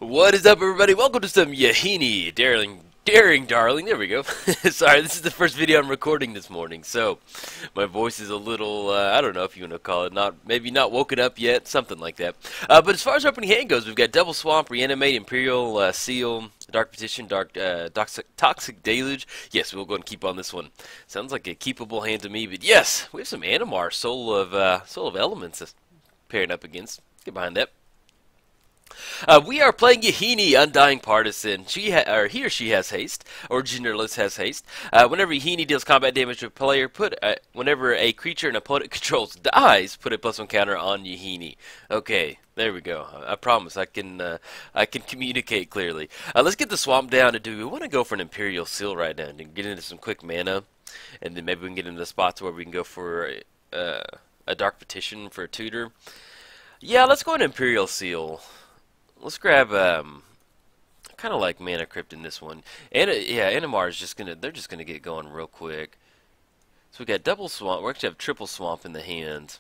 What is up, everybody? Welcome to some Yahenni, daring darling. There we go. Sorry, this is the first video I'm recording this morning, so my voice is a little, I don't know if you want to call it, maybe not woken up yet, something like that. But as far as opening hand goes, we've got Double Swamp, Reanimate, Imperial, Seal, Dark Petition, Toxic Deluge. Yes, we'll go and keep on this one. Sounds like a keepable hand to me, but yes, we have some Animar, Soul of Elements pairing up against. Get behind that. We are playing Yahenni, Undying Partisan. He or she has haste, or Generalist has haste. Whenever Yahenni deals combat damage to a player, whenever a creature an opponent controls dies, put a +1 counter on Yahenni. Okay, there we go. I promise I can communicate clearly. Let's get the swamp down. Do we want to go for an Imperial Seal right now and get into some quick mana, and then maybe we can get into the spots where we can go for a Dark Petition for a tutor. Yeah, let's go an Imperial Seal. Let's grab, kind of like Mana Crypt in this one. And, yeah, Animar is they're just gonna get going real quick. So we got double swamp, we actually have triple swamp in the hand.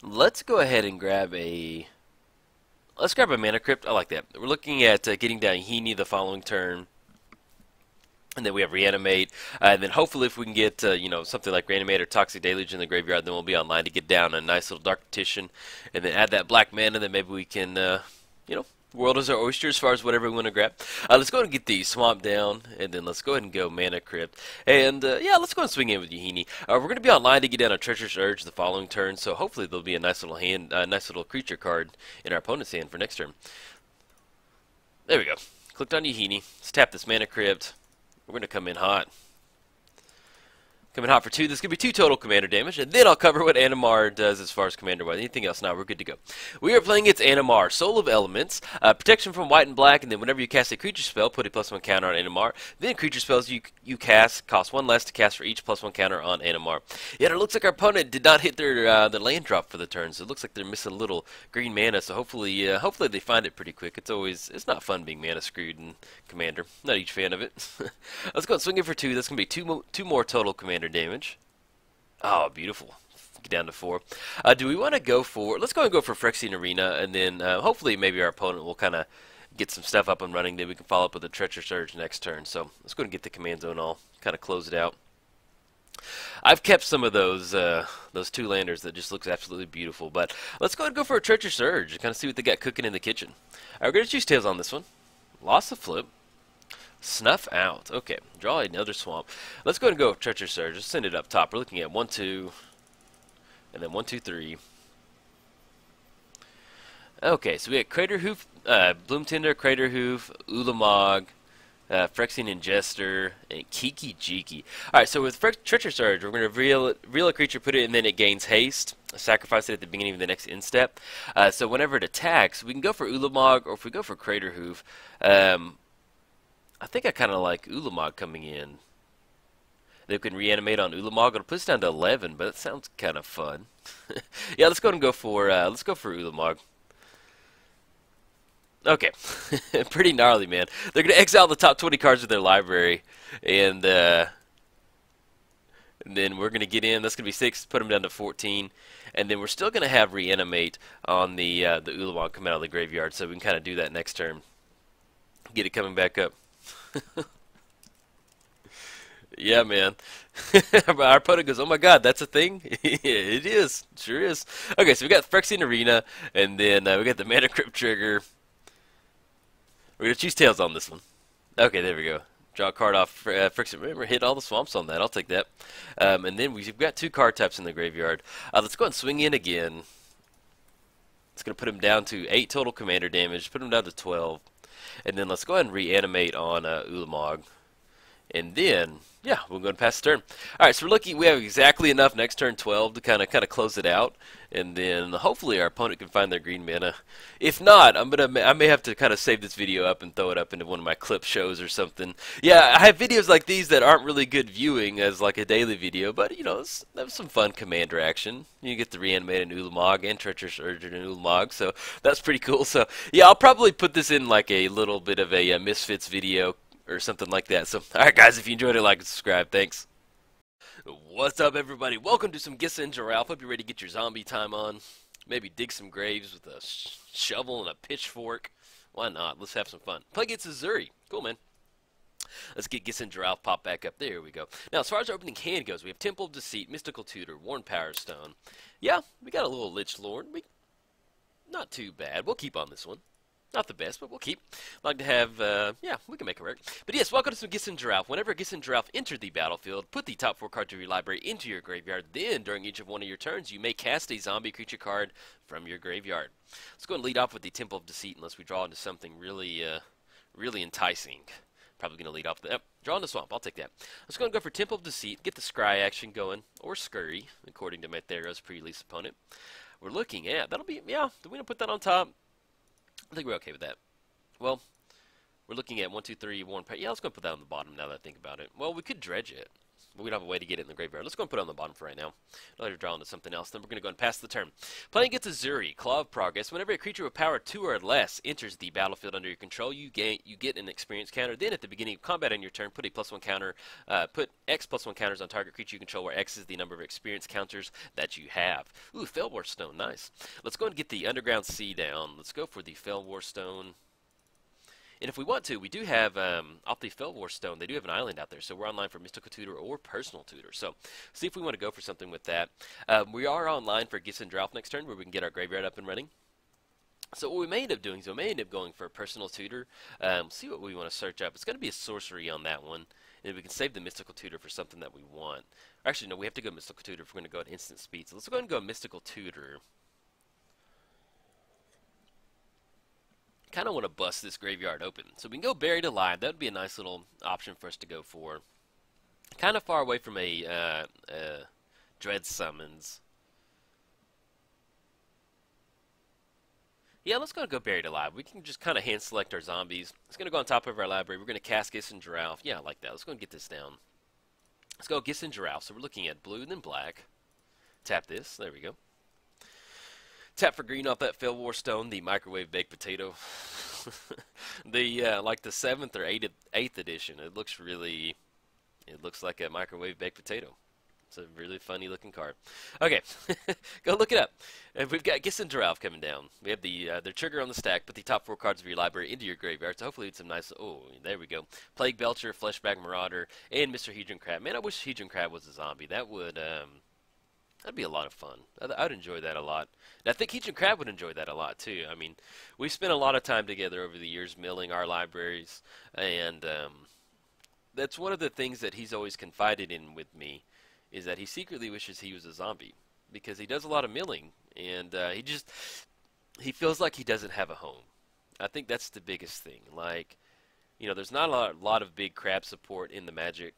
Let's go ahead and grab a Mana Crypt. I like that. We're looking at getting down Yahenni the following turn. And then we have Reanimate, and then hopefully if we can get, something like Reanimator or Toxic Deluge in the graveyard, then we'll be online to get down a nice little Dark Petition, and then add that black mana, then maybe we can, world is our oyster as far as whatever we want to grab. Let's go ahead and get the Swamp down, and then let's go ahead and go Mana Crypt. And, yeah, let's go and swing in with Yahenni. We're going to be online to get down a Treacherous Urge the following turn, so hopefully there'll be a nice little nice little creature card in our opponent's hand for next turn. There we go. Clicked on Yahenni. Let's tap this Mana Crypt. We're going to come in hot. Coming hot for 2. This is going to be 2 total commander damage, and then I'll cover what Animar does as far as commander-wise. Anything else now, we're good to go. We are playing its Animar, Soul of Elements, protection from white and black, and then whenever you cast a creature spell, put a +1 counter on Animar. Then creature spells you cast cost 1 less to cast for each +1 counter on Animar. Yeah, it looks like our opponent did not hit their land drop for the turn, so it looks like they're missing a little green mana, so hopefully they find it pretty quick. It's not fun being mana screwed in Commander. Not a huge fan of it. Let's go and swing it for 2. That's going to be two more total commander damage. Oh, beautiful. Get down to 4. Do we want to go for... Let's go and go for Phyrexian Arena, and then hopefully maybe our opponent will kind of get some stuff up and running. Then we can follow up with a Treacherous Urge next turn. So let's go and get the command zone all kind of close it out. I've kept some of those 2 landers that just looks absolutely beautiful. But let's go and go for a Treacherous Urge and kind of see what they got cooking in the kitchen. All right, we're going to choose Tails on this one. Lost the flip. Snuff out. Okay, draw another swamp. Let's go ahead and go with Treacherous Urge. Just send it up top. We're looking at 1, 2, and then 1, 2, 3. Okay, so we got Crater Hoof, Bloomtender, Crater Hoof, Ulamog, Phyrexian Ingester, and Kiki Jiki. Alright, so with Treacherous Urge, we're going to reveal a creature, put it, and then it gains haste. Sacrifice it at the beginning of the next end step. So whenever it attacks, we can go for Ulamog, or if we go for Crater Hoof, I think I kind of like Ulamog coming in. They can reanimate on Ulamog. It'll put us down to 11, but it sounds kind of fun. Yeah, let's go ahead and go for Ulamog. Okay, pretty gnarly, man. They're gonna exile the top 20 cards of their library, and then we're gonna get in. That's gonna be 6. Put them down to 14, and then we're still gonna have reanimate on the Ulamog coming out of the graveyard, so we can kind of do that next turn. Get it coming back up. Yeah, man. Our opponent goes, oh my god, that's a thing? It is. Sure is. Okay, so we got Phyrexian Arena, and then we got the Mana Crypt trigger. We're going to choose Tails on this one. Okay, there we go. Draw a card off Phyrexian. Remember, hit all the swamps on that. I'll take that. And then we've got 2 card types in the graveyard. Let's go and swing in again. It's going to put him down to 8 total commander damage. Put him down to 12. And then let's go ahead and reanimate on Ulamog. And then, yeah, we'll go and pass the turn. All right, so we have exactly enough next turn 12 to kind of close it out. And then hopefully our opponent can find their green mana. If not, I may have to kind of save this video up and throw it up into one of my clip shows or something. Yeah, I have videos like these that aren't really good viewing as like a daily video, but you know, that was some fun commander action. You get the reanimated Ulamog and Treacherous Urge and Ulamog, so that's pretty cool. So yeah, I'll probably put this in like a little bit of a Misfits video or something like that. So alright guys, if you enjoyed it, like and subscribe. Thanks. What's up, everybody? Welcome to some Gisa and Geralf. Hope you're ready to get your zombie time on. Maybe dig some graves with a shovel and a pitchfork. Why not? Let's have some fun. Play against Azuri. Cool, man. Let's get Gisa and Geralf pop back up. There we go. Now, as far as our opening hand goes, we have Temple of Deceit, Mystical Tutor, Worn Power Stone. Yeah, we got a little Lich Lord. Not too bad. We'll keep on this one. Not the best, but we'll keep. Like to have, yeah, we can make it work. But yes, welcome to some Gisa and Geralf. Whenever Gisa and Geralf enter the battlefield, put the top 4 cards of your library into your graveyard. Then, during each of one of your turns, you may cast a zombie creature card from your graveyard. Let's go and lead off with the Temple of Deceit, unless we draw into something really, really enticing. Probably going to lead off with that. Draw in the Swamp. I'll take that. Let's go and go for Temple of Deceit. Get the Scry action going, or Scurry, according to Methero's pre-release opponent. We're looking at, that'll be, yeah, do we want to put that on top? I think we're okay with that. Well, we're looking at 1, 2, 3, 1. Yeah, let's go and put that on the bottom now that I think about it. Well, we could dredge it, but we don't have a way to get it in the graveyard. Let's go and put it on the bottom for right now. I'll let her draw into something else. Then we're going to go and pass the turn. Playing against Azuri, Claw of Progress. Whenever a creature with power 2 or less enters the battlefield under your control, you get an experience counter. Then at the beginning of combat on your turn, put a +1 counter. Put X +1 counters on target creature you control, where X is the number of experience counters that you have. Ooh, Fellwar Stone, nice. Let's go and get the Underground Sea down. Let's go for the Fellwar Stone. And if we want to, we do have, off the Fellwar Stone, they do have an island out there, so we're online for Mystical Tutor or Personal Tutor. So, see if we want to go for something with that. We are online for Gisa and Geralf next turn, where we can get our graveyard up and running. So what we may end up doing is we may end up going for a Personal Tutor. See what we want to search up. It's going to be a sorcery on that one. And we can save the Mystical Tutor for something that we want. Actually, no, we have to go Mystical Tutor if we're going to go at instant speed. So let's go ahead and go Mystical Tutor. Kind of want to bust this graveyard open. So we can go Buried Alive. That would be a nice little option for us to go for. Kind of far away from a Dread Summons. Yeah, let's go Buried Alive. We can just kind of hand select our zombies. It's going to go on top of our library. We're going to cast Gisa and Geralf. Yeah, I like that. Let's go and get this down. Let's go Gisa and Geralf. So we're looking at blue and then black. Tap this. There we go. Tap for green off that Fellwar Stone, the microwave baked potato. The like the 7th or 8th edition. It looks like a microwave baked potato. It's a really funny looking card. Okay, go look it up. And we've got Gisa and Geralf coming down. We have their trigger on the stack. Put the top 4 cards of your library into your graveyard. So hopefully it's some nice. Oh, there we go. Plague Belcher, Fleshback Marauder, and Mr. Hedron Crab. Man, I wish Hedron Crab was a zombie. That would that'd be a lot of fun. I'd enjoy that a lot. And I think Hedron Crab would enjoy that a lot, too. I mean, we've spent a lot of time together over the years milling our libraries, and that's one of the things that he's always confided in with me, is that he secretly wishes he was a zombie, because he does a lot of milling, and he feels like he doesn't have a home. I think that's the biggest thing. Like, you know, there's not a lot of big crab support in the Magic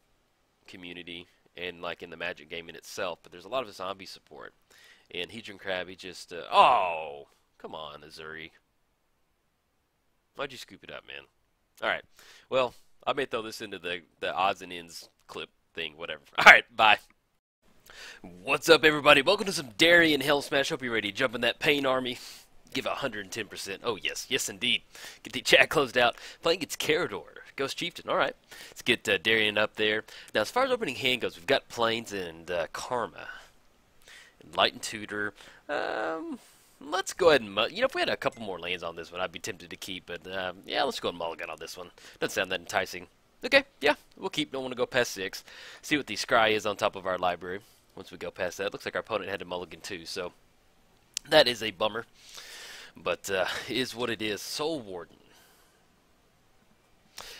community, and like in the Magic game in itself, but there's a lot of zombie support. And Hedron Crab, he just, oh, come on, Azuri. Why'd you scoop it up, man? Alright, well, I may throw this into the odds and ends clip thing, whatever. Alright, bye. What's up, everybody? Welcome to some Darien Hell Smash. Hope you're ready to jump in that pain army. Give 110%. Oh, yes. Yes, indeed. Get the chat closed out. Playing against Carador. Ghost Chieftain. All right. Let's get Darien up there. Now, as far as opening hand goes, we've got Plains and Karma. Enlightened Tutor. Let's go ahead and... You know, if we had a couple more lands on this one, I'd be tempted to keep. But, yeah, let's go and mulligan on this one. Doesn't sound that enticing. Okay, yeah, we'll keep. Don't want to go past 6. See what the Scry is on top of our library once we go past that. Looks like our opponent had a mulligan, too, so... That is a bummer. But, is what it is. Soul Warden.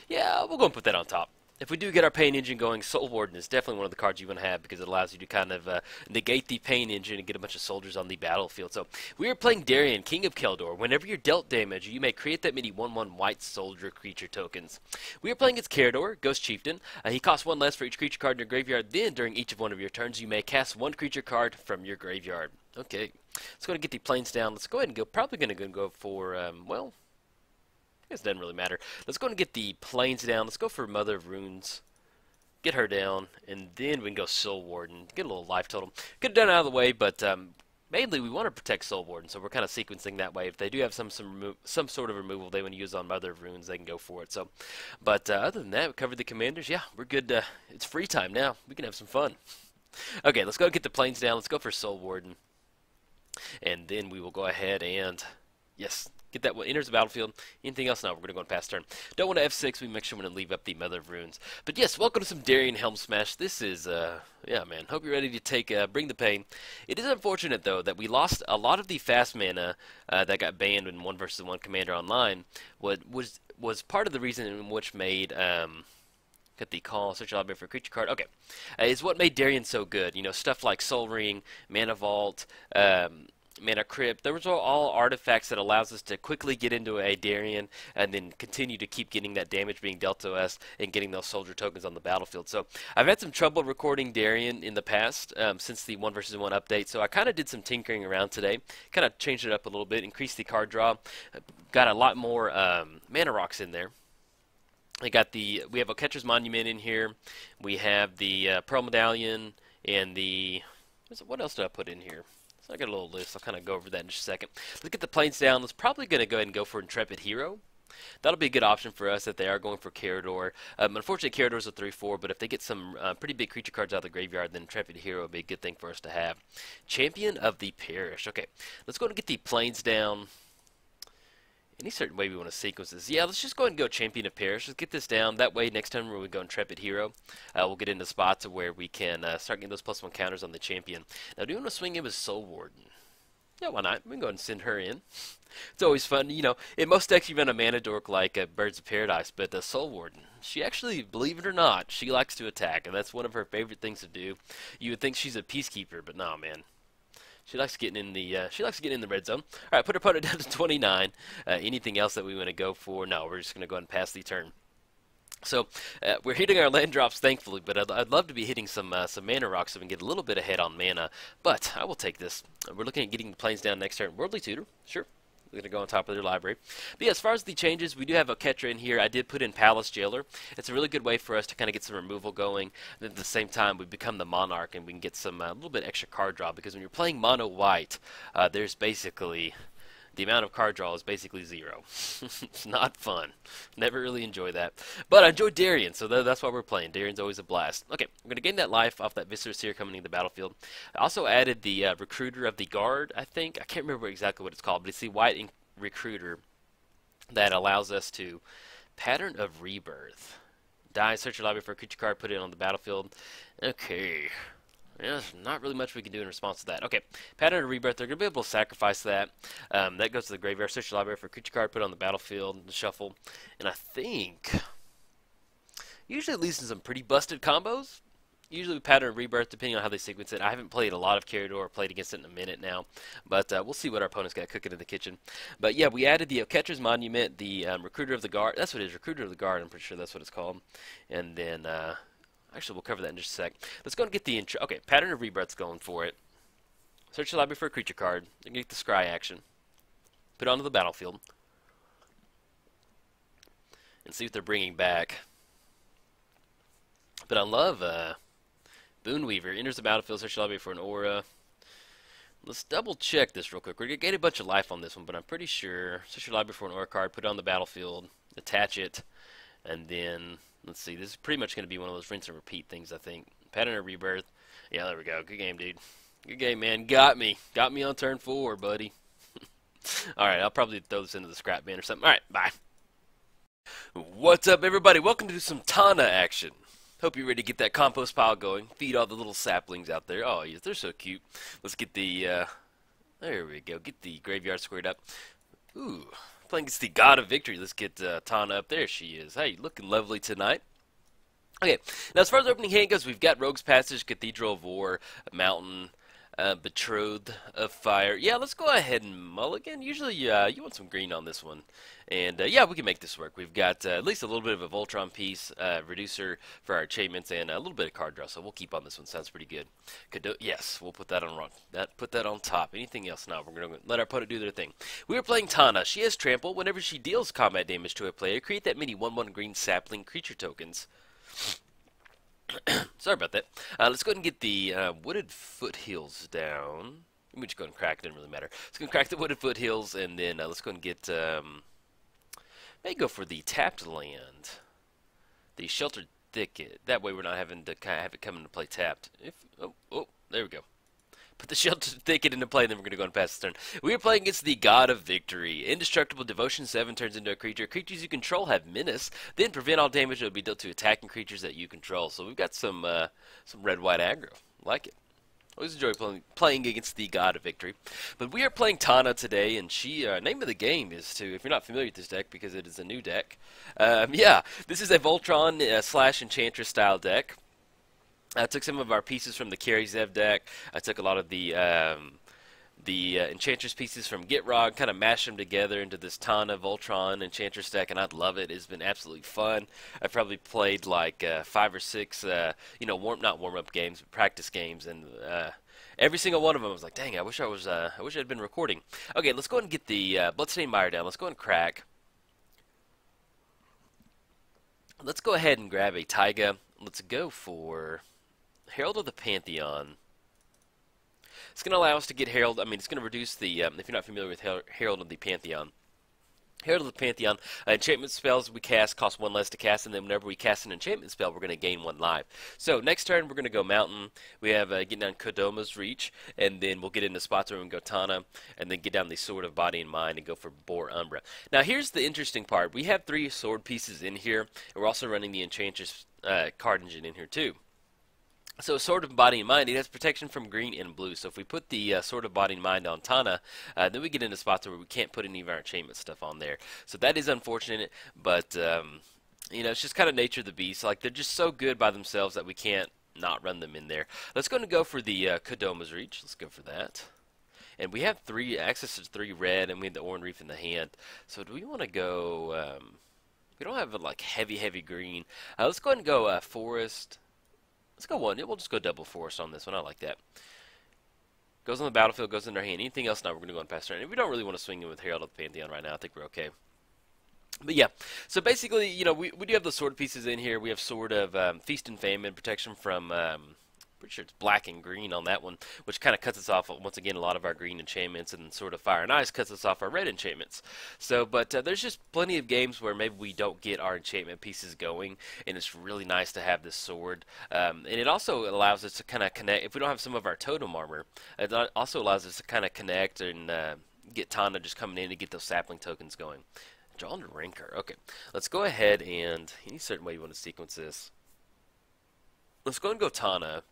Yeah, we'll go and put that on top. If we do get our Pain Engine going, Soul Warden is definitely one of the cards you want to have, because it allows you to kind of negate the Pain Engine and get a bunch of soldiers on the battlefield. So, we are playing Darien, King of Keldor. Whenever you're dealt damage, you may create that many 1/1 white soldier creature tokens. We are playing against Carador, Ghost Chieftain. He costs 1 less for each creature card in your graveyard. Then, during each of one of your turns, you may cast 1 creature card from your graveyard. Okay, let's go ahead and get the plains down. Let's go ahead and go, probably going to go for, well, I guess it doesn't really matter. Let's go ahead and get the plains down. Let's go for Mother of Runes. Get her down, and then we can go Soul Warden. Get a little life totem. Get it done out of the way, but mainly we want to protect Soul Warden, so we're kind of sequencing that way. If they do have some sort of removal they want to use on Mother of Runes, they can go for it. So, but other than that, we covered the commanders. Yeah, we're good. It's free time now. We can have some fun. Okay, let's go get the plains down. Let's go for Soul Warden. And then we will go ahead and, yes, get that one. Enters the battlefield. Anything else? No, we're going to go and pass turn. Don't want to F6. We make sure we're going to leave up the Mother of Runes. But yes, welcome to some Darien Helm Smash. This is, yeah, man. Hope you're ready to take, bring the pain. It is unfortunate, though, that we lost a lot of the fast mana that got banned in 1 versus 1 Commander Online. What was part of the reason in which made, get the call, search library for a creature card. Okay, is what made Darien so good. You know, stuff like Soul Ring, Mana Vault, Mana Crypt. Those are all artifacts that allows us to quickly get into a Darien and then continue to keep getting that damage being dealt to us and getting those soldier tokens on the battlefield. So I've had some trouble recording Darien in the past since the 1 versus 1 update. So I kind of did some tinkering around today, kind of changed it up a little bit, increased the card draw, got a lot more mana rocks in there. We have a Catcher's Monument in here. We have the Pearl Medallion and the, what else did I put in here? So I got a little list. I'll kind of go over that in just a second. Let's get the planes down. Let's probably going to go ahead and go for Intrepid Hero. That'll be a good option for us if they are going for Carador. Unfortunately, Carador's a 3/4, but if they get some pretty big creature cards out of the graveyard, then Intrepid Hero would be a good thing for us to have. Champion of the Parish. Okay, let's go and get the planes down. Any certain way we want to sequence this? Yeah, let's just go ahead and go Champion of Parish. Let's get this down. That way, next time when we go Intrepid Hero, we'll get into spots where we can start getting those +1 counters on the champion. Now, do you want to swing in with Soul Warden? Yeah, why not? We can go ahead and send her in. It's always fun. You know, in most decks you run a Mana Dork like Birds of Paradise, but the Soul Warden, she actually, believe it or not, she likes to attack, and that's one of her favorite things to do. You would think she's a Peacekeeper, but nah, man. She likes getting in the red zone. All right, put her opponent down to 29. Anything else that we want to go for? No, we're just going to go ahead and pass the turn. So we're hitting our land drops, thankfully, but I'd love to be hitting some mana rocks so we can get a little bit ahead on mana. But I will take this. We're looking at getting the planes down next turn. Worldly Tutor, sure. We're going to go on top of their library. But yeah, as far as the changes, we do have a Ketra in here. I did put in Palace Jailer. It's a really good way for us to kind of get some removal going. And at the same time, we become the Monarch and we can get some a little bit extra card draw. Because when you're playing mono white, there's basically, the amount of card draw is basically 0. It's not fun. Never really enjoy that. But I enjoy Darien, so that's why we're playing. Darien's always a blast. Okay, we're going to gain that life off that Viscera Seer coming into the battlefield. I also added the Recruiter of the Guard, I think. I can't remember exactly what it's called, but it's the white Recruiter that allows us to Pattern of Rebirth. Die, search your library for a creature card, put it on the battlefield. Okay. Yeah, there's not really much we can do in response to that. Okay, Pattern of Rebirth, they're going to be able to sacrifice that. That goes to the graveyard. Search your library for a creature card, put it on the battlefield, shuffle. And I think, usually it leads to some pretty busted combos. Usually with Pattern of Rebirth, depending on how they sequence it. I haven't played a lot of Carador or played against it in a minute now. But we'll see what our opponent's got cooking in the kitchen. But yeah, we added the Catcher's Monument, the Recruiter of the Guard. That's what it is, Recruiter of the Guard. I'm pretty sure that's what it's called. And then, actually, we'll cover that in just a sec. Let's go and get the intro. Okay, Pattern of Rebirth's going for it. Search the library for a creature card. And get the scry action. Put it onto the battlefield. And see what they're bringing back. But I love Boonweaver. Enters the battlefield. Search the library for an aura. Let's double check this real quick. We're going to gain a bunch of life on this one, but I'm pretty sure. Search your library for an aura card. Put it on the battlefield. Attach it. And then, let's see. This is pretty much going to be one of those rinse and repeat things, I think. Pattern of Rebirth. Yeah, there we go. Good game, dude. Good game, man. Got me. Got me on turn 4, buddy. Alright, I'll probably throw this into the scrap bin or something. Alright, bye. What's up, everybody? Welcome to some Tana action. Hope you're ready to get that compost pile going. Feed all the little saplings out there. Oh, yes, they're so cute. Let's get the, there we go. Get the graveyard squared up. Ooh, playing against the God of Victory. Let's get Tana up. There she is. Hey, looking lovely tonight. Okay, now as far as opening hand goes, we've got Rogue's Passage, Cathedral of War, Mountain, Betrothed of Fire. Yeah, let's go ahead and mulligan. Usually you want some green on this one. And yeah, we can make this work. We've got at least a little bit of a Voltron piece, reducer for our achievements, and a little bit of card draw. So we'll keep on this one. Sounds pretty good. Yes, we'll put that on put that on top. Anything else? No, we're going to let our opponent do their thing. We are playing Tana. She has Trample. Whenever she deals combat damage to a player, create that many 1/1 green sapling creature tokens. Sorry about that. Let's go ahead and get the Wooded Foothills down. Let me just go ahead and crack. It didn't really matter. Let's go and crack the Wooded Foothills, and then let's go ahead and get. Maybe go for the tapped land, the Sheltered Thicket. That way, we're not having to kind of have it come into play tapped. Oh, there we go. Put the shelter thicket into play, then we're going to go and pass the turn. We are playing against the God of Victory. Indestructible Devotion 7 turns into a creature. Creatures you control have menace, then prevent all damage that will be dealt to attacking creatures that you control. So we've got some red-white aggro. Like it. Always enjoy playing against the God of Victory. But we are playing Tana today, and she, name of the game is to, if you're not familiar with this deck, because it is a new deck, yeah, this is a Voltron slash Enchantress style deck. I took some of our pieces from the Carry Zev deck. I took a lot of the Enchantress pieces from Gitrog, kind of mashed them together into this Tana Voltron Enchantress deck, and I love it. It's been absolutely fun. I've probably played like 5 or 6, you know, not warm-up games, but practice games, and every single one of them I was like, dang, I wish I'd been recording. Okay, let's go ahead and get the Bloodstained Mire down. Let's go ahead and crack. Let's go ahead and grab a Taiga. Let's go for Herald of the Pantheon. It's going to allow us to get Herald. I mean, it's going to reduce the, if you're not familiar with Herald of the Pantheon. Herald of the Pantheon, enchantment spells we cast cost 1 less to cast, and then whenever we cast an enchantment spell, we're going to gain 1 life. So next turn, we're going to go Mountain. We have getting down Kodoma's Reach, and then we'll get into spots where we can go Tana, and then get down the Sword of Body and Mind and go for Boar Umbra. Now, here's the interesting part. We have 3 sword pieces in here, and we're also running the Enchantress card engine in here too. So Sword of Body and Mind, it has protection from green and blue. So if we put the Sword of Body and Mind on Tana, then we get into spots where we can't put any of our enchantment stuff on there. So that is unfortunate, but you know, it's just kind of nature of the beast. Like, they're just so good by themselves that we can't not run them in there. Let's go and go for the Kodoma's Reach. Let's go for that. And we have access to 3 red, and we have the Oran Reef in the hand. So do we want to go? We don't have a like heavy green. Let's go ahead and go Forest. Let's go 1. We'll just go double Forest on this one. I like that. Goes on the battlefield, goes in our hand. Anything else now, we're going to go and pass turn. And we don't really want to swing in with Herald of the Pantheon right now. I think we're okay. But yeah, so basically, you know, we do have the sword pieces in here. We have Sword of Feast and Famine, protection from, pretty sure it's black and green on that one, which kind of cuts us off, once again, a lot of our green enchantments, and Sword of Fire and Ice cuts us off our red enchantments. So, but there's just plenty of games where maybe we don't get our enchantment pieces going, and it's really nice to have this sword. And it also allows us to kind of connect, if we don't have some of our totem armor, it also allows us to kind of connect and get Tana just coming in to get those sapling tokens going. Draw into Rancor. Okay, let's go ahead and, any certain way you want to sequence this. Let's go and go Tana.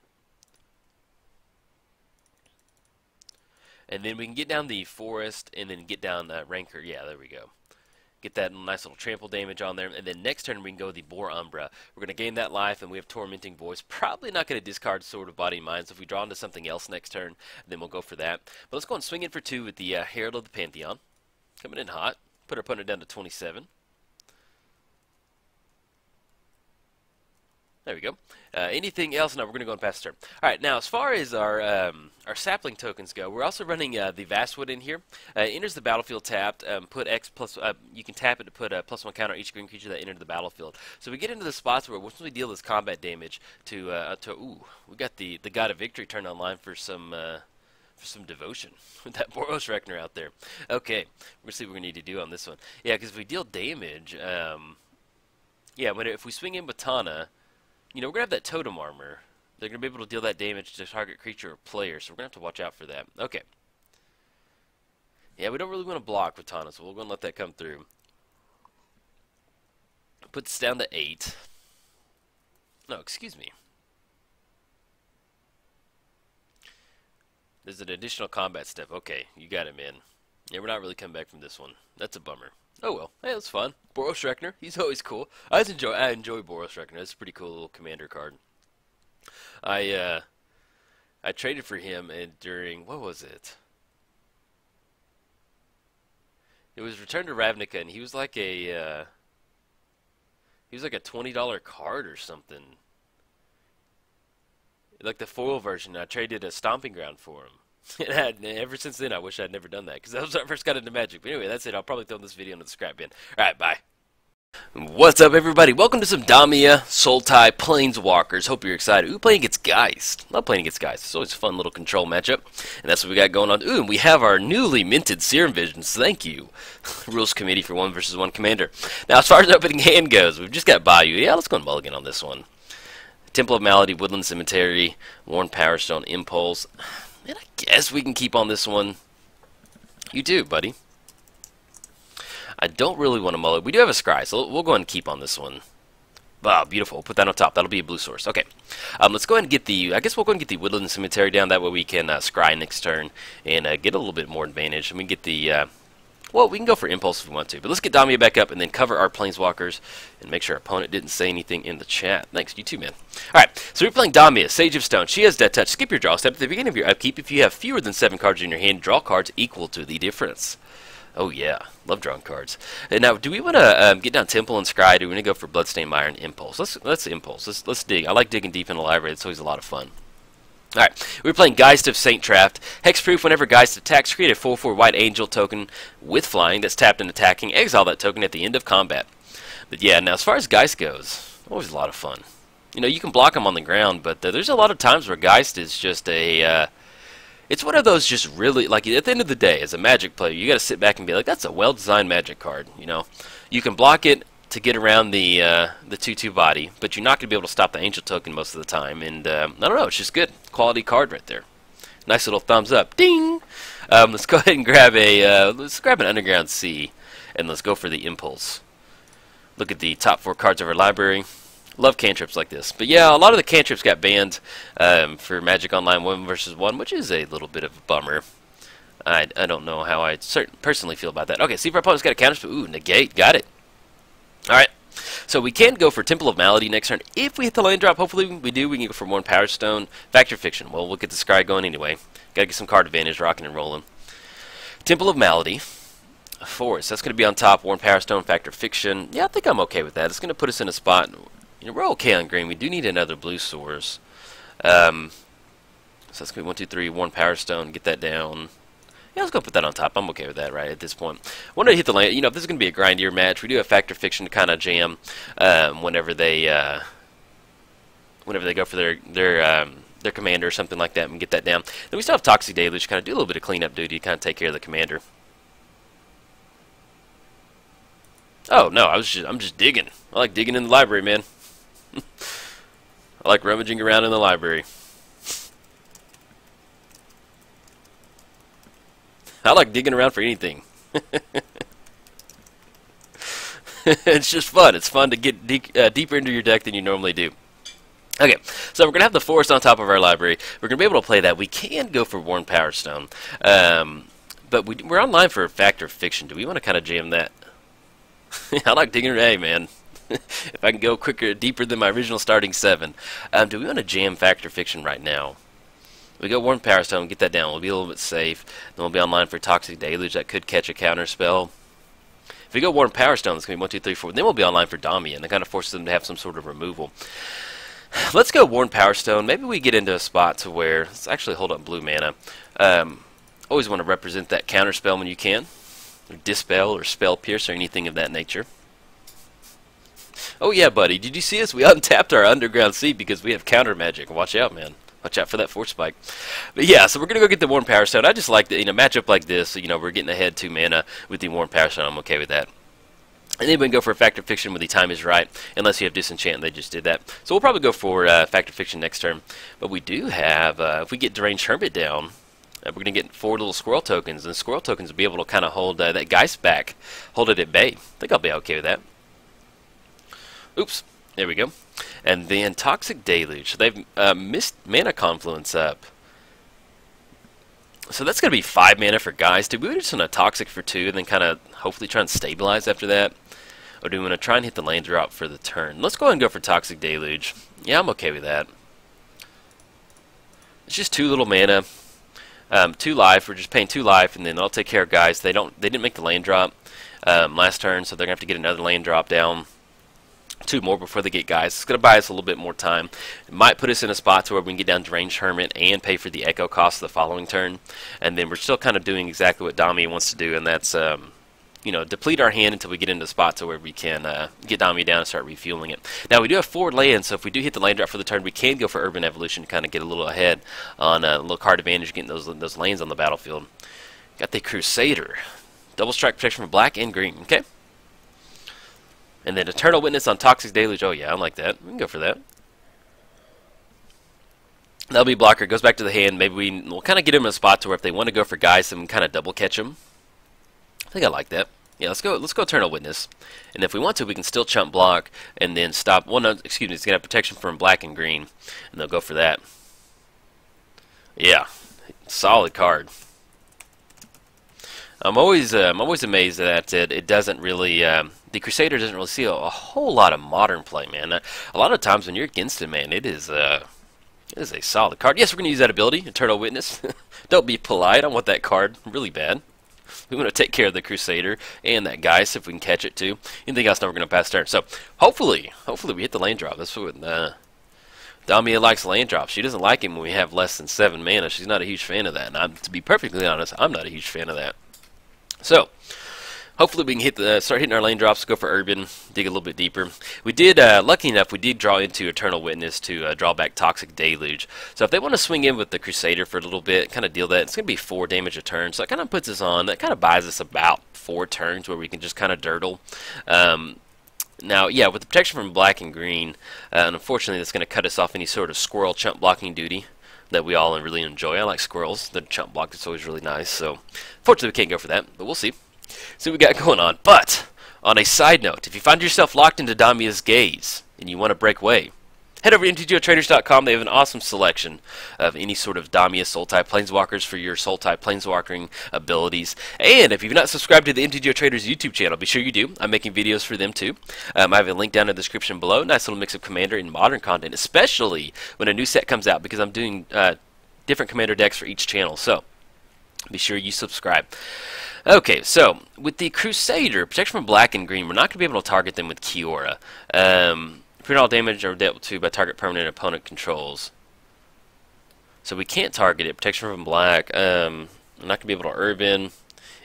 And then we can get down the Forest and then get down Rancor. Yeah, there we go. Get that nice little trample damage on there. And then next turn we can go the Boar Umbra. We're going to gain that life, and we have Tormenting Voice. Probably not going to discard Sword of Body and Mind. So if we draw into something else next turn, then we'll go for that. But let's go and swing in for 2 with the Herald of the Pantheon. Coming in hot. Put our opponent down to 27. There we go. Anything else? No, we're going to go and pass the turn. All right, now as far as our sapling tokens go, we're also running the Vastwood in here. Enters the battlefield tapped. Put X plus. You can tap it to put a +1 counter on each green creature that entered the battlefield. So we get into the spots where once we deal this combat damage ooh, we got the God of Victory turned online for some devotion with that Boros Reckoner out there. Okay, we're gonna see what we need to do on this one. Yeah, because if we deal damage, yeah, if we swing in with Tana. You know, we're going to have that totem armor. They're going to be able to deal that damage to target creature or player, so we're going to have to watch out for that. Okay. Yeah, we don't really want to block with Tana, so we're going to let that come through. Put this down to 8. No, excuse me. There's an additional combat step. Okay, you got it, man. Yeah, we're not really coming back from this one. That's a bummer. Oh well, hey, that's fun. Boros Reckoner, he's always cool. I enjoy Boros Reckoner. That's a pretty cool little commander card. I traded for him and during, what was it? It was Return to Ravnica, and he was like a $20 card or something. Like the foil version. I traded a Stomping Ground for him. And ever since then, I wish I'd never done that, because that was when I first got into Magic. But anyway, that's it. I'll probably throw this video into the scrap bin. Alright, bye. What's up, everybody? Welcome to some Damia Sultai Planeswalkers. Hope you're excited. Ooh, playing against Geist. Love playing against Geist. It's always a fun little control matchup. And that's what we got going on. Ooh, and we have our newly minted Serum Visions. Thank you. Rules Committee for 1 versus 1 Commander. Now, as far as opening hand goes, we've just got Bayou. Yeah, let's go and mulligan on this one. Temple of Malady, Woodland Cemetery, Worn Power Stone, Impulse. And I guess we can keep on this one. You do, buddy. I don't really want to mull it. We do have a scry, so we'll go ahead and keep on this one. Ah, beautiful. We'll put that on top. That'll be a blue source. Okay. Let's go ahead and get the... I guess we'll go ahead and get the Woodland Cemetery down. That way we can scry next turn and get a little bit more advantage. And we get the... well, we can go for Impulse if we want to. But let's get Damia back up and then cover our Planeswalkers and make sure our opponent didn't say anything in the chat. Thanks. You too, man. Alright. So we're playing Damia, Sage of Stone. She has Death Touch. Skip your draw step. At the beginning of your upkeep, if you have fewer than 7 cards in your hand, draw cards equal to the difference. Oh yeah, love drawing cards. Now, do we want to get down Temple and Scry? Do we want to go for Bloodstained Mire and Impulse? Let's Impulse. Let's dig. I like digging deep in the library. It's always a lot of fun. All right, we're playing Geist of Saint Traft. Hexproof. Whenever Geist attacks, create a 4/4 white angel token with flying that's tapped and attacking. Exile that token at the end of combat. But yeah, now as far as Geist goes, always a lot of fun. You know, you can block them on the ground, but there's a lot of times where Geist is just a it's one of those just really, like, at the end of the day, as a Magic player, you got to sit back and be like, that's a well-designed Magic card, you know. You can block it to get around the 2/2 body, but you're not going to be able to stop the Angel token most of the time, and I don't know, it's just good. Quality card right there. Nice little thumbs up. Ding! Let's go ahead and grab let's grab an Underground Sea, and let's go for the Impulse. Look at the top 4 cards of our library. Love cantrips like this. But yeah, a lot of the cantrips got banned for Magic Online 1 versus 1, which is a little bit of a bummer. I don't know how I personally feel about that. Okay, see if our opponent's got a counter spell. Ooh, negate. Got it. Alright. So we can go for Temple of Malady next turn. If we hit the land drop, hopefully we do, we can go for Worn Power Stone. Factor Fiction. Well, we'll get the Scry going anyway. Gotta get some card advantage, rocking and rolling. Temple of Malady. Forest. That's going to be on top. Worn Power Stone, Factor Fiction. Yeah, I think I'm okay with that. It's going to put us in a spot... You know, we're okay on green. We do need another blue source. So that's going to be 1, 2, 3, Worn Power Stone. Get that down. Yeah, let's go put that on top. I'm okay with that, right, at this point. When I hit the land, you know, if this is going to be a grindier match, we do have Factor Fiction to kind of jam whenever they go for their commander or something like that and get that down. Then we still have Toxic Deluge to kind of do a little bit of cleanup duty to kind of take care of the commander. Oh, no, I'm just digging. I like digging in the library, man. I like rummaging around in the library. I like digging around for anything. It's just fun. It's fun to get deeper into your deck than you normally do. Okay, so we're going to have the forest on top of our library. We're going to be able to play that. We can go for Worn Power Stone. But we're online for Factor Fiction. Do we want to kind of jam that? I like digging. Hey, man. If I can go quicker, deeper than my original starting 7. Do we want to jam Factor Fiction right now? We go Worn Power Stone, get that down. We'll be a little bit safe. Then we'll be online for Toxic Deluge. That could catch a counter spell. If we go Worn Power Stone, it's going to be 1, 2, 3, 4. Then we'll be online for Damia, and that kind of forces them to have some sort of removal. Let's go Worn Power Stone. Maybe we get into a spot to where... Let's actually hold up blue mana. Always want to represent that counter spell when you can. Or Dispel or Spell Pierce or anything of that nature. Oh yeah, buddy. Did you see us? We untapped our Underground Sea because we have counter magic. Watch out, man. Watch out for that Force Spike. But yeah, so we're going to go get the Worn Power Stone. I just like the matchup like this. So, we're getting ahead 2 mana with the Worn Power Stone. I'm okay with that. And then we can go for a Factor Fiction when the time is right, unless you have Disenchant. They just did that. So we'll probably go for Factor Fiction next turn. But we do have, if we get Deranged Hermit down, we're going to get 4 little Squirrel tokens. And Squirrel tokens will be able to kind of hold that Geist back, hold it at bay. I think I'll be okay with that. Oops. There we go. And then Toxic Deluge. So they've missed Mana Confluence up. So that's going to be 5 mana for Geist. Do we just want to Toxic for 2 and then kind of hopefully try and stabilize after that? Or do we want to try and hit the land drop for the turn? Let's go ahead and go for Toxic Deluge. Yeah, I'm okay with that. It's just 2 little mana. 2 life. We're just paying 2 life, and then they'll take care of Geist. They didn't make the land drop last turn, so they're going to have to get another land drop down. 2 more before they get Geist. It's going to buy us a little bit more time. It might put us in a spot to where we can get down Deranged Hermit and pay for the Echo cost the following turn. And then we're still kind of doing exactly what Damia wants to do, and that's, deplete our hand until we get into a spot to where we can get Damia down and start refueling it. Now, we do have 4 lands, so if we do hit the land drop for the turn, we can go for Urban Evolution to kind of get a little ahead on a little card advantage, getting those lands on the battlefield. Got the Crusader. Double strike protection for black and green. Okay. And then Eternal Witness on Toxic Deluge. Oh, yeah, I like that. We can go for that. That'll be blocker. Goes back to the hand. Maybe we'll kind of get him in a spot to where if they want to go for guys, then we can kind of double catch them. I think I like that. Yeah, let's go. Let's go Eternal Witness, and if we want to, we can still chump block and then stop. Well, no, excuse me. It's gonna have protection from black and green, and they'll go for that. Yeah, solid card. I'm always amazed that it doesn't really. The Crusader doesn't really see a whole lot of modern play, man. A lot of times when you're against it, man, it is a solid card. Yes, we're gonna use that ability, Eternal Witness. Don't be polite. I want that card really bad. We want to take care of the Crusader and that guy, see if we can catch it too. Anything else? No, we're going to pass turn. So hopefully we hit the lane drop. That's what Damia likes lane drops. She doesn't like him when we have less than 7 mana. She's not a huge fan of that. And to be perfectly honest, I'm not a huge fan of that. So hopefully we can start hitting our lane drops, go for Urban, dig a little bit deeper. We did, lucky enough, we did draw into Eternal Witness to draw back Toxic Deluge. So if they want to swing in with the Crusader for a little bit, kind of deal that, it's going to be 4 damage a turn. So it kind of puts us on, that kind of buys us about 4 turns where we can just kind of dirtle. Now, yeah, with the protection from black and green, unfortunately that's going to cut us off any sort of squirrel chump blocking duty that we all really enjoy. I like squirrels. The chump block is always really nice. So fortunately we can't go for that, but we'll see. See what we got going on. But on a side note, if you find yourself locked into Damia's gaze and you want to break away, head over to mtgotraders.com. They have an awesome selection of any sort of Damia soul type planeswalkers for your soul type planeswalking abilities. And if you've not subscribed to the MTGO Traders YouTube channel, be sure you do. I'm making videos for them too. I have a link down in the description below. Nice little mix of Commander and Modern content, especially when a new set comes out, because I'm doing different Commander decks for each channel. So be sure you subscribe. Okay, so with the Crusader, protection from black and green, we're not going to be able to target them with Kiora. Prevent all damage are dealt to by target permanent opponent controls. So we can't target it. Protection from black. I'm not going to be able to Urban.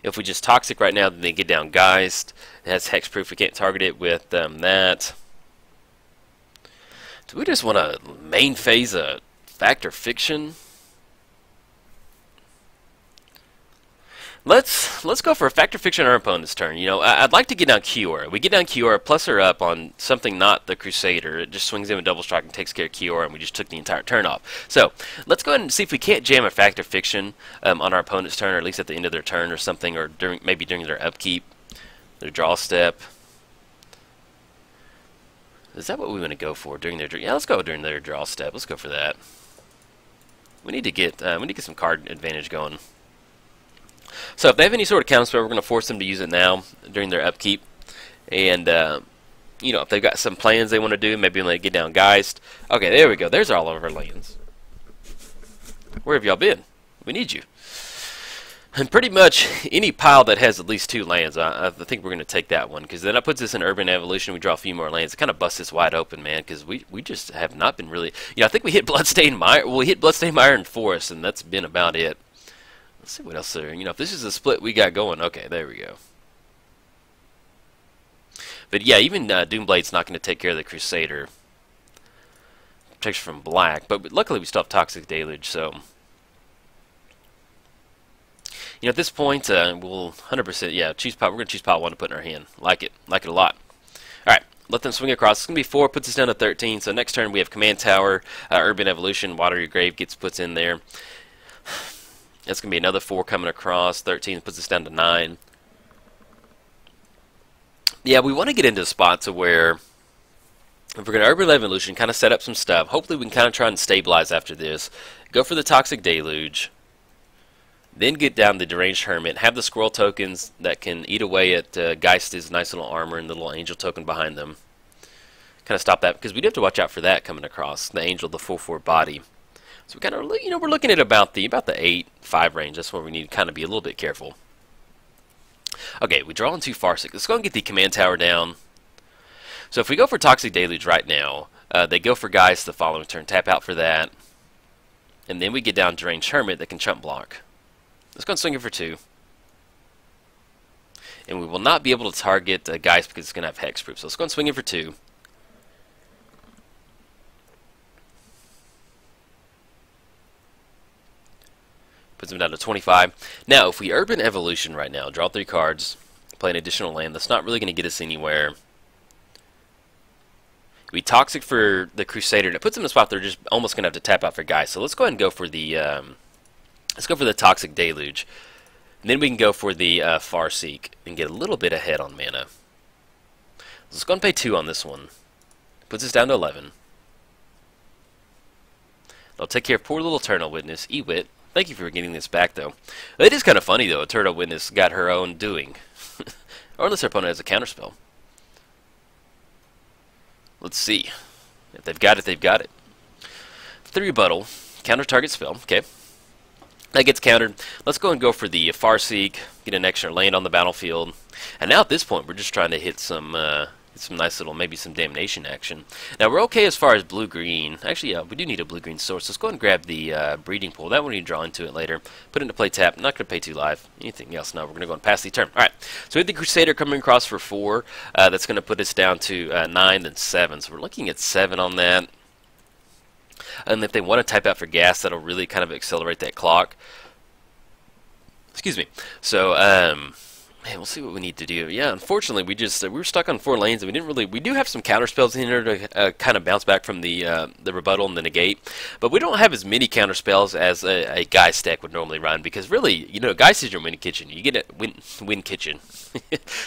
If we just Toxic right now, then they get down Geist. It has hexproof. We can't target it with that. Do we just want to main phase a Fact or Fiction? Let's go for a Fact or Fiction on our opponent's turn. You know, I'd like to get down Kiora. We get down Kiora, plus her up on something not the Crusader. It just swings in with double strike and takes care of Kiora, and we just took the entire turn off. So let's go ahead and see if we can't jam a Fact or Fiction on our opponent's turn, or at least at the end of their turn or something, or maybe during their upkeep, their draw step. Is that what we want to go for during their? Yeah, let's go during their draw step. Let's go for that. We need to get some card advantage going. So if they have any sort of counter spell, we're going to force them to use it now during their upkeep. And, you know, if they've got some plans they want to do, maybe when they get down Geist. Okay, there we go. There's all of our lands. Where have y'all been? We need you. And pretty much any pile that has at least 2 lands, I think we're going to take that one. Because then that puts us in Urban Evolution. We draw a few more lands. It kind of busts us wide open, man. Because we just have not been really... You know, I think we hit Bloodstained Mire. Well, we hit Bloodstained Mire and Forest, and that's been about it. Let's see what else there. You know, if this is a split we got going, okay, there we go. But yeah, even Doomblade's not going to take care of the Crusader. Protection from black, but luckily we still have Toxic Deluge, so... You know, at this point, we'll 100%, yeah, choose pile. We're going to choose pile 1 to put in our hand. Like it a lot. Alright, let them swing across. It's going to be 4, puts us down to 13, so next turn we have Command Tower, Urban Evolution, Water Your Grave puts in there. That's going to be another 4 coming across. 13 puts us down to 9. Yeah, we want to get into a spot to where if we're going to Urban Evolution, kind of set up some stuff. Hopefully we can kind of try and stabilize after this. Go for the Toxic Deluge. Then get down the Deranged Hermit. Have the Squirrel tokens that can eat away at Geist's nice little armor and the little Angel token behind them. Kind of stop that, because we do have to watch out for that coming across. The Angel, the 4/4 body. So we kind of, you know, we're looking at about the 8-5 range. That's where we need to kind of be a little bit careful. Okay, we draw into Farsight. Let's go and get the Command Tower down. So if we go for Toxic Deluge right now, they go for Geist the following turn. Tap out for that. And then we get down Deranged Hermit that can chump block. Let's go and swing it for 2. And we will not be able to target Geist because it's going to have hexproof. So let's go and swing it for 2. Puts him down to 25. Now, if we Urban Evolution right now, draw 3 cards, play an additional land, that's not really going to get us anywhere. We Toxic for the Crusader, and it puts them in a spot they're just almost going to have to tap out for guys. So let's go ahead and go for the let's go for the Toxic Deluge. And then we can go for the Farseek and get a little bit ahead on mana. Let's go and pay 2 on this one. Puts us down to 11. I'll take care of poor little Eternal Witness. Ewit, thank you for getting this back, though. It is kind of funny, though. Eternal Witness got her own doing. Or unless her opponent has a counterspell. Let's see. If they've got it, they've got it. 3 rebuttal. Counter target spell. Okay. That gets countered. Let's go and go for the Farseek. Get an extra land on the battlefield. And now at this point, we're just trying to hit some nice little, maybe some damnation action. Now we're okay as far as blue-green. Actually, yeah, we do need a blue-green source. Let's go ahead and grab the breeding pool. That one you draw into it later. Put it into play tap. Not going to pay 2 live. Anything else? No, we're going to go and pass the turn. All right. So we have the Crusader coming across for 4. That's going to put us down to 9, then 7. So we're looking at 7 on that. And if they want to type out for gas, that'll really kind of accelerate that clock. Excuse me. So, man, we'll see what we need to do. Yeah, unfortunately, we were stuck on 4 lanes, and we didn't really. We do have some counter spells in here to kind of bounce back from the rebuttal and the negate, but we don't have as many counter spells as a Geist deck would normally run, because really, you know, Geist is your win kitchen. You get a win kitchen.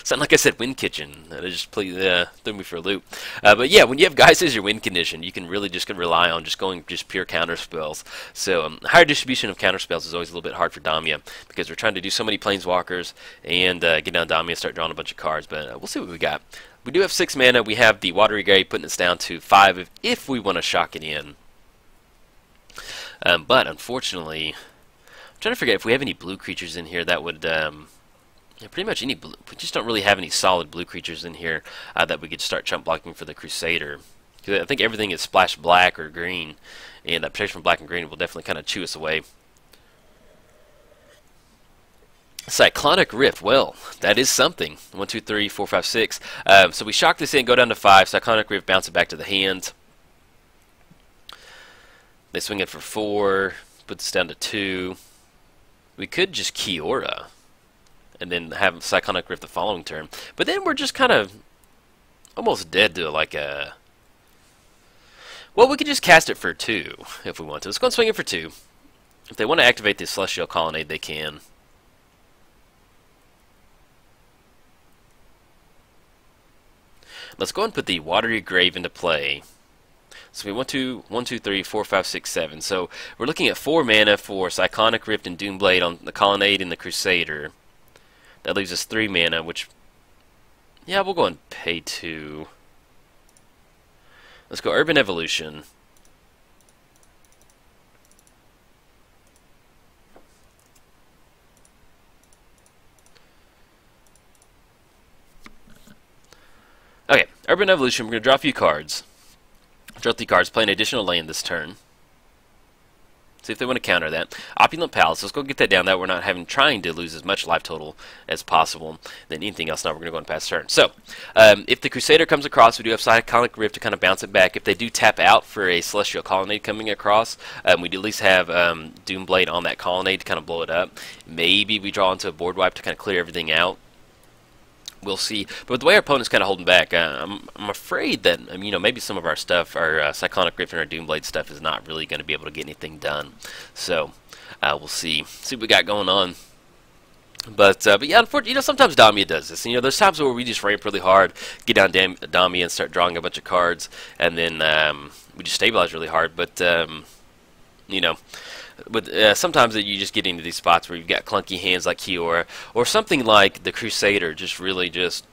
Sound like I said win kitchen. That just threw me for a loop. But yeah, when you have Geist as your win condition, you can really just rely on going pure counter spells. So higher distribution of counter spells is always a little bit hard for Damia, because we're trying to do so many planeswalkers and get down Damia and start drawing a bunch of cards. But we'll see what we got. We do have 6 mana. We have the Watery Grave putting us down to 5 if we want to shock it in. But unfortunately, I'm trying to figure out if we have any blue creatures in here that would. Yeah, pretty much any blue. We just don't really have any solid blue creatures in here that we could start chump blocking for the Crusader. I think everything is splash black or green, and that protection from black and green will definitely kind of chew us away. Cyclonic Rift, well, that is something. 1, 2, 3, 4, 5, 6. So we shock this in, go down to 5. Cyclonic Rift, bounce it back to the hand. They swing it for 4, put this down to 2. We could just Kiora and then have Cyclonic Rift the following turn. But then we're just kind of almost dead to like a... Well, we could just cast it for 2 if we want to. Let's go and swing it for 2. If they want to activate the Celestial Colonnade, they can. Let's go and put the Watery Grave into play. So we want to 1, 2, 3, 4, 5, 6, 7. So we're looking at 4 mana for Cyclonic Rift and Doomblade on the Colonnade and the Crusader. That leaves us 3 mana, which, yeah, we'll go and pay 2. Let's go Urban Evolution. Okay, Urban Evolution, we're going to draw a few cards. Draw 3 cards, play an additional land this turn. See if they want to counter that. Opulent Palace, let's go get that down. That we're not trying to lose as much life total as possible than anything else. Now we're going to go and pass turn. So, if the Crusader comes across, we do have Cyclonic Rift to kind of bounce it back. If they do tap out for a Celestial Colonnade coming across, we do at least have Doomblade on that Colonnade to kind of blow it up. Maybe we draw into a board wipe to kind of clear everything out. We'll see. But with the way our opponent's kind of holding back, I'm afraid that, you know, maybe some of our stuff, our Cyclonic Rift and our Doomblade stuff is not really going to be able to get anything done. So, we'll see. See what we got going on. But yeah, unfortunately, you know, sometimes Damia does this. You know, there's times where we just ramp really hard, get down Damia and start drawing a bunch of cards, and then we just stabilize really hard. But, you know... But sometimes you just get into these spots where you've got clunky hands like Kiora, or something like the Crusader, just really just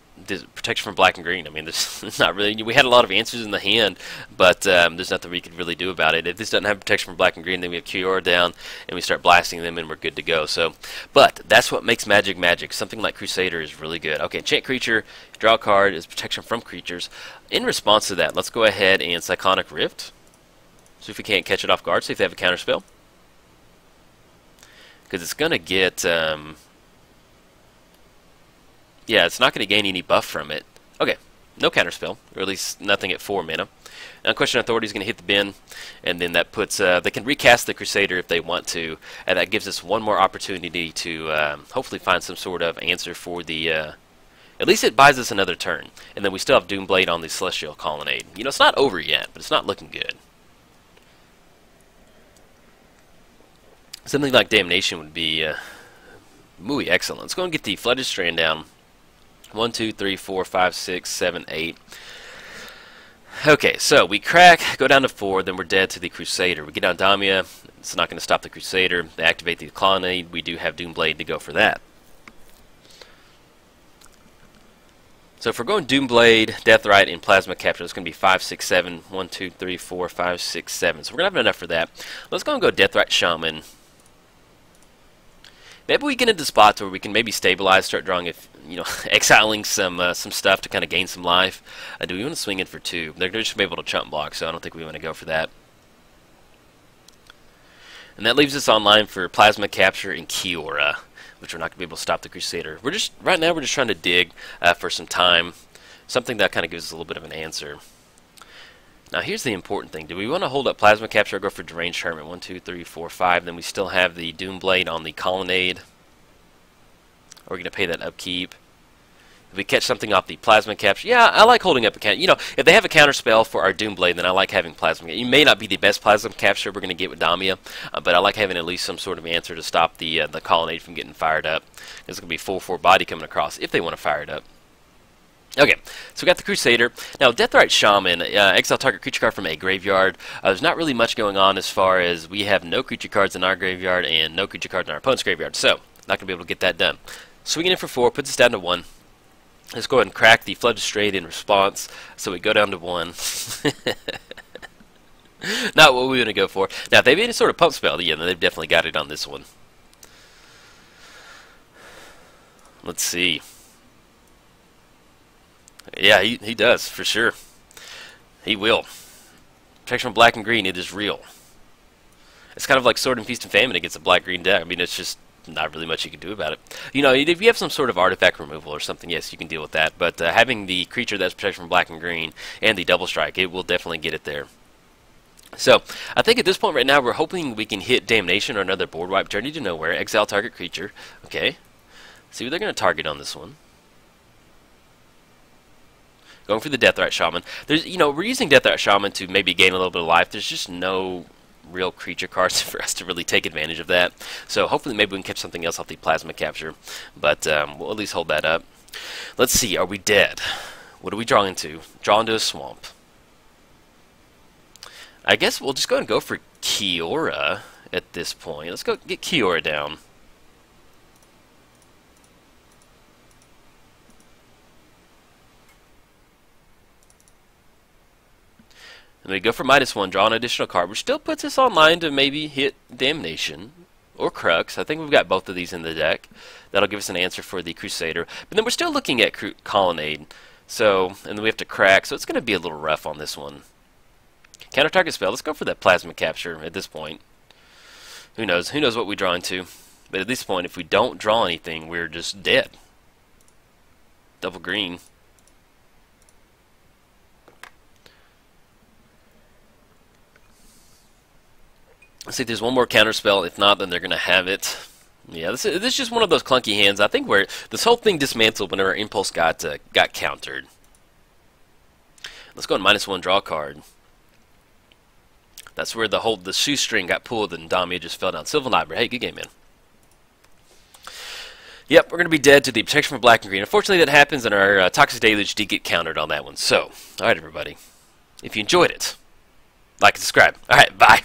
protection from black and green. I mean, there's not really. We had a lot of answers in the hand, but there's nothing we could really do about it. If this doesn't have protection from black and green, then we have Kiora down, and we start blasting them, and we're good to go. So, but that's what makes Magic magic. Something like Crusader is really good. Okay, enchant creature, draw a card is protection from creatures. In response to that, let's go ahead and Cyclonic Rift. See if we can't catch it off guard. See if they have a counter spell. Because it's going to get, yeah, it's not going to gain any buff from it. Okay, no counterspell, or at least nothing at 4 mana. Unquestioned Authority is going to hit the bin, and then that puts, they can recast the Crusader if they want to, and that gives us one more opportunity to hopefully find some sort of answer for the At least it buys us another turn. And then we still have Doomblade on the Celestial Colonnade. You know, it's not over yet, but it's not looking good. Something like Damnation would be muy excellent. Let's go and get the Flooded Strand down. 1, 2, 3, 4, 5, 6, 7, 8. Okay, so we crack, go down to 4, then we're dead to the Crusader. We get down Damia. It's not going to stop the Crusader. They activate the Colonnade. We do have Doomblade to go for that. So if we're going Doomblade, Deathrite, and Plasma Capture, it's going to be 5, 6, 7. 1, 2, 3, 4, 5, 6, 7. So we're going to have enough for that. Let's go and go Deathrite Shaman. Maybe we get into spots where we can maybe stabilize, start drawing, exiling some stuff to kind of gain some life. Do we want to swing in for 2? They're just going to be able to chump block, so I don't think we want to go for that. And that leaves us online for Plasma Capture and Kiora, which we're not going to be able to stop the Crusader. Right now we're just trying to dig for some time, something that kind of gives us a little bit of an answer. Now here's the important thing. Do we want to hold up Plasma Capture or go for Deranged Hermit? 1, 2, 3, 4, 5. Then we still have the Doomblade on the Colonnade. Are we going to pay that upkeep? If we catch something off the Plasma Capture, yeah, I like holding up a counter. You know, if they have a counter spell for our Doomblade, then I like having Plasma. It may not be the best Plasma Capture we're going to get with Damia, but I like having at least some sort of answer to stop the Colonnade from getting fired up. There's going to be full 4 body coming across if they want to fire it up. Okay, so we got the Crusader. Now, Deathrite Shaman, exile target creature card from a graveyard. There's not really much going on as far as we have no creature cards in our graveyard and no creature cards in our opponent's graveyard, so not going to be able to get that done. Swinging in for 4 puts us down to 1. Let's go ahead and crack the Flooded Strand in response, so we go down to 1. Not what we want to go for. Now, if they have any sort of pump spell, yeah, then they've definitely got it on this one. Let's see. Yeah, he does, for sure. He will. Protection from black and green, it is real. It's kind of like Sword and Feast and Famine against a black-green deck. I mean, it's just not really much you can do about it. You know, if you have some sort of artifact removal or something, yes, you can deal with that. But having the creature that's protection from black and green and the double strike, it will definitely get it there. So, I think at this point right now, we're hoping we can hit Damnation or another board wipe. Journey to Nowhere, exile target creature. Okay. See what they're going to target on this one. Going for the Deathrite Shaman. We're using Deathrite Shaman to maybe gain a little bit of life. There's just no real creature cards for us to really take advantage of that. So hopefully maybe we can catch something else off the Plasma Capture. But we'll at least hold that up. Let's see. Are we dead? What are we drawing into? Draw into a swamp. I guess we'll just go and go for Kiora at this point. Let's go get Kiora down. And we go for -1, draw an additional card, which still puts us online to maybe hit Damnation or Crux. I think we've got both of these in the deck. That'll give us an answer for the Crusader. But then we're still looking at Colonnade. So, and then we have to crack. So it's going to be a little rough on this one. Counter target spell. Let's go for that Plasma Capture at this point. Who knows? Who knows what we draw into? But at this point, if we don't draw anything, we're just dead. Double green. Let's see if there's one more counter spell. If not, then they're going to have it. Yeah, this is just one of those clunky hands. I think where this whole thing dismantled whenever Impulse got countered. Let's go on -1, draw a card. That's where the shoestring got pulled and Damia just fell down. Sylvan Library. Hey, good game, man. Yep, we're going to be dead to the protection from black and green. Unfortunately, that happens, and our Toxic Deluge did get countered on that one. So, alright, everybody. If you enjoyed it, like and subscribe. Alright, bye.